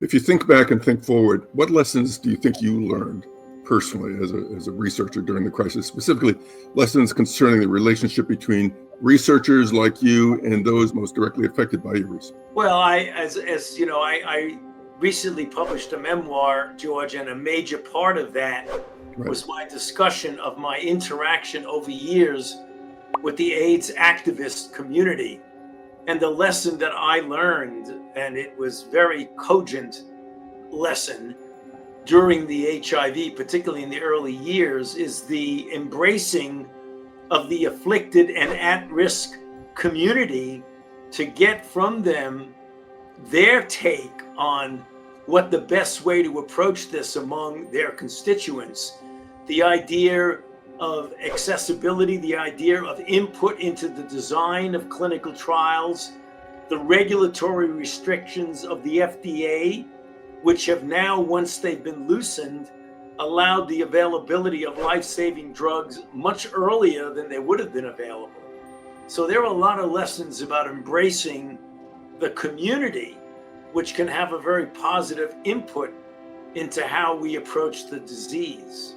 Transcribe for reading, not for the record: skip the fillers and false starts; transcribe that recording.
If you think back and think forward, what lessons do you think you learned personally as a researcher during the crisis, specifically lessons concerning the relationship between researchers like you and those most directly affected by your research? Well, as you know, I recently published a memoir, George, and a major part of that Right. was my discussion of my interaction over years with the AIDS activist community and the lesson that I learned, and it was very cogent lesson during the HIV, particularly in the early years, is the embracing of the afflicted and at-risk community to get from them their take on what the best way to approach this among their constituents. The idea of accessibility, the idea of input into the design of clinical trials, the regulatory restrictions of the FDA, which have now, once they've been loosened, allowed the availability of life-saving drugs much earlier than they would have been available. So there are a lot of lessons about embracing the community, which can have a very positive input into how we approach the disease.